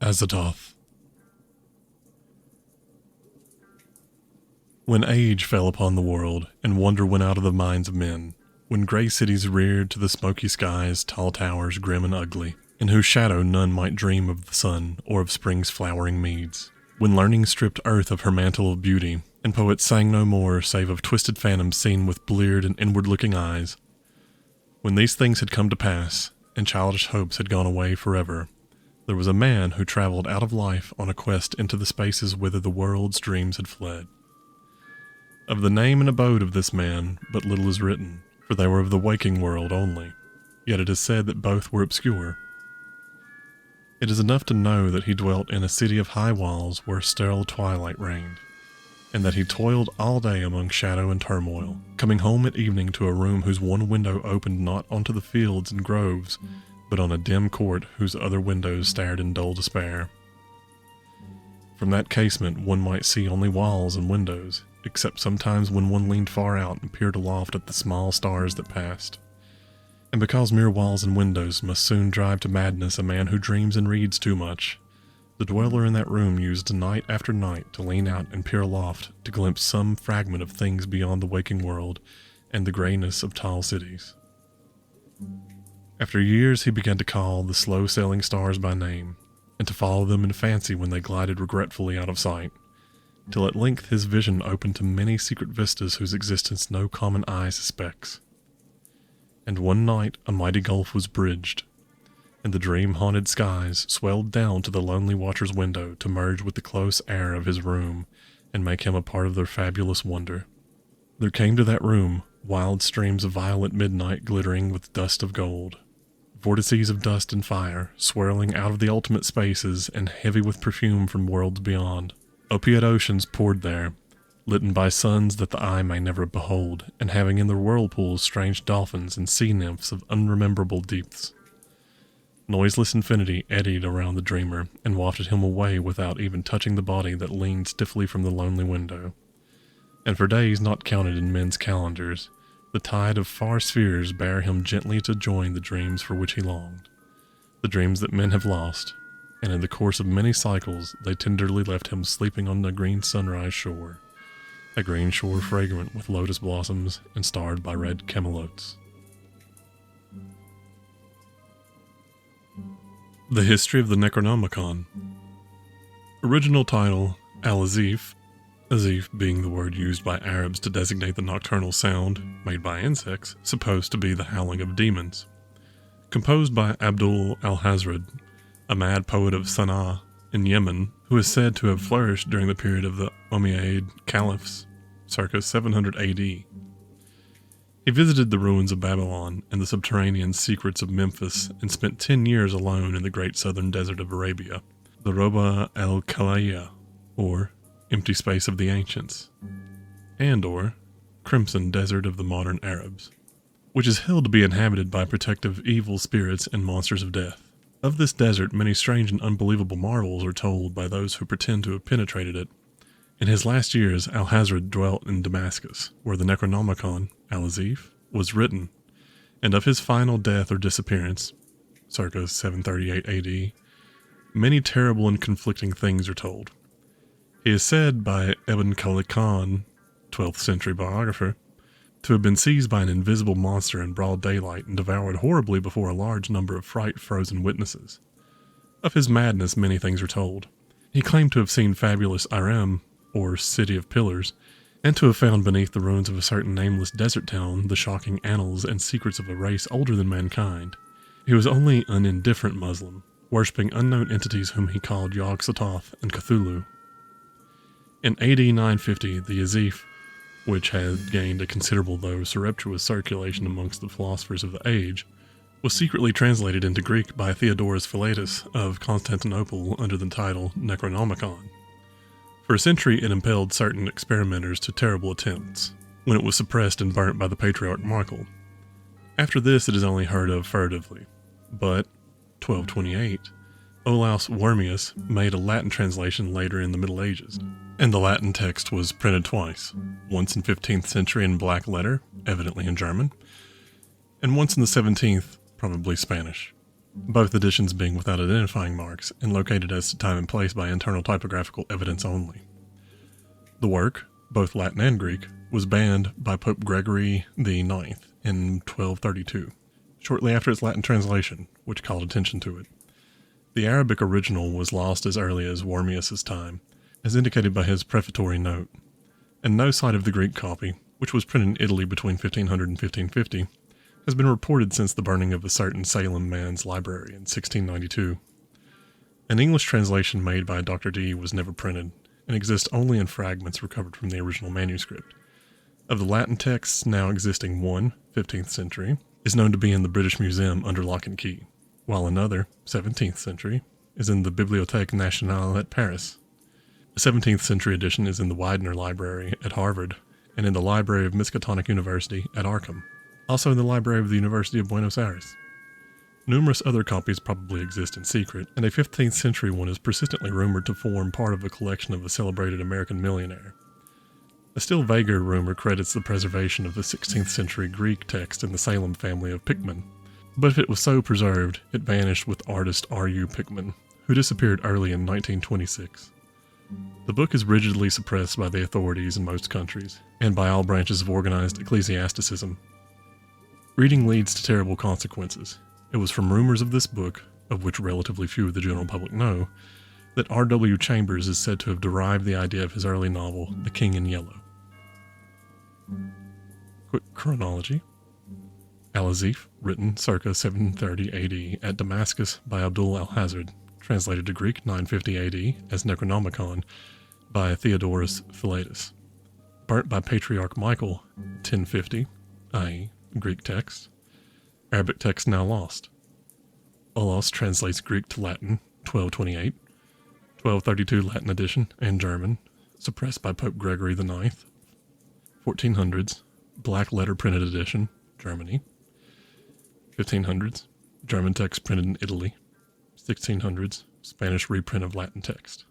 Azathoth. When age fell upon the world, and wonder went out of the minds of men, when grey cities reared to the smoky skies tall towers grim and ugly, in whose shadow none might dream of the sun or of spring's flowering meads, when learning stripped earth of her mantle of beauty, and poets sang no more save of twisted phantoms seen with bleared and inward-looking eyes, when these things had come to pass, and childish hopes had gone away forever, there was a man who traveled out of life on a quest into the spaces whither the world's dreams had fled. Of the name and abode of this man, but little is written, for they were of the waking world only, yet it is said that both were obscure. It is enough to know that he dwelt in a city of high walls where sterile twilight reigned, and that he toiled all day among shadow and turmoil, coming home at evening to a room whose one window opened not onto the fields and groves, but on a dim court whose other windows stared in dull despair. From that casement one might see only walls and windows, except sometimes when one leaned far out and peered aloft at the small stars that passed. And because mere walls and windows must soon drive to madness a man who dreams and reads too much, the dweller in that room used night after night to lean out and peer aloft to glimpse some fragment of things beyond the waking world and the greyness of tall cities. After years he began to call the slow-sailing stars by name, and to follow them in fancy when they glided regretfully out of sight, till at length his vision opened to many secret vistas whose existence no common eye suspects. And one night a mighty gulf was bridged, and the dream-haunted skies swelled down to the lonely watcher's window to merge with the close air of his room and make him a part of their fabulous wonder. There came to that room wild streams of violet midnight glittering with dust of gold, vortices of dust and fire swirling out of the ultimate spaces and heavy with perfume from worlds beyond. Opiate oceans poured there, litten by suns that the eye may never behold, and having in their whirlpools strange dolphins and sea nymphs of unrememberable depths. Noiseless infinity eddied around the dreamer and wafted him away without even touching the body that leaned stiffly from the lonely window. And for days not counted in men's calendars, the tide of far spheres bare him gently to join the dreams for which he longed, the dreams that men have lost, and in the course of many cycles they tenderly left him sleeping on the green sunrise shore, a green shore fragrant with lotus blossoms and starred by red camelotes. The History of the Necronomicon. Original title, Al-Azif, Azif being the word used by Arabs to designate the nocturnal sound, made by insects, supposed to be the howling of demons. Composed by Abdul al-Hazred, a mad poet of Sana'a in Yemen, who is said to have flourished during the period of the Umayyad caliphs, circa 700 AD. He visited the ruins of Babylon and the subterranean secrets of Memphis and spent 10 years alone in the great southern desert of Arabia, the Roba al-Khalaya, or Empty Space of the Ancients, and or Crimson Desert of the modern Arabs, which is held to be inhabited by protective evil spirits and monsters of death. Of this desert, many strange and unbelievable marvels are told by those who pretend to have penetrated it. In his last years, Al-Hazred dwelt in Damascus, where the Necronomicon, Al-Azif, was written, and of his final death or disappearance, circa 738 AD, many terrible and conflicting things are told. He is said by Ibn Khaldun, 12th century biographer, to have been seized by an invisible monster in broad daylight and devoured horribly before a large number of fright-frozen witnesses. Of his madness many things are told. He claimed to have seen fabulous Irem, or City of Pillars, and to have found beneath the ruins of a certain nameless desert town the shocking annals and secrets of a race older than mankind. He was only an indifferent Muslim, worshipping unknown entities whom he called Yog-Sothoth and Cthulhu. In AD 950, the Azif, which had gained a considerable though surreptitious circulation amongst the philosophers of the age, was secretly translated into Greek by Theodorus Philetus of Constantinople under the title Necronomicon. For a century it impelled certain experimenters to terrible attempts, when it was suppressed and burnt by the Patriarch Michael. After this it is only heard of furtively, but, 1228, Olaus Wormius made a Latin translation later in the Middle Ages, and the Latin text was printed twice, once in 15th century in black letter, evidently in German, and once in the 17th, probably Spanish. both editions being without identifying marks and located as to time and place by internal typographical evidence only. The work, both Latin and Greek, was banned by Pope Gregory IX in 1232, shortly after its Latin translation, which called attention to it. The Arabic original was lost as early as Wormius's time, as indicated by his prefatory note, and no sight of the Greek copy, which was printed in Italy between 1500 and 1550, has been reported since the burning of a certain Salem man's library in 1692. An English translation made by Dr. Dee was never printed, and exists only in fragments recovered from the original manuscript. Of the Latin texts now existing, one, 15th century, is known to be in the British Museum under lock and key, while another, 17th century, is in the Bibliothèque Nationale at Paris. A 17th century edition is in the Widener Library at Harvard, and in the Library of Miskatonic University at Arkham, also in the Library of the University of Buenos Aires. Numerous other copies probably exist in secret, and a 15th century one is persistently rumored to form part of a collection of a celebrated American millionaire. A still vaguer rumor credits the preservation of the 16th century Greek text in the Salem family of Pickman, but if it was so preserved, it vanished with artist R.U. Pickman, who disappeared early in 1926. The book is rigidly suppressed by the authorities in most countries, and by all branches of organized ecclesiasticism. Reading leads to terrible consequences. It was from rumors of this book, of which relatively few of the general public know, that R.W. Chambers is said to have derived the idea of his early novel, The King in Yellow. Quick chronology. Al-Azif, written circa 730 AD at Damascus by Abdul al-Hazard, translated to Greek 950 AD as Necronomicon by Theodorus Philetus. Burnt by Patriarch Michael, 1050, i.e. Greek text. Arabic text now lost. Olos translates Greek to Latin, 1228. 1232 Latin edition and German, suppressed by Pope Gregory IX. 1400s, black letter printed edition, Germany. 1500s, German text printed in Italy. 1600s, Spanish reprint of Latin text.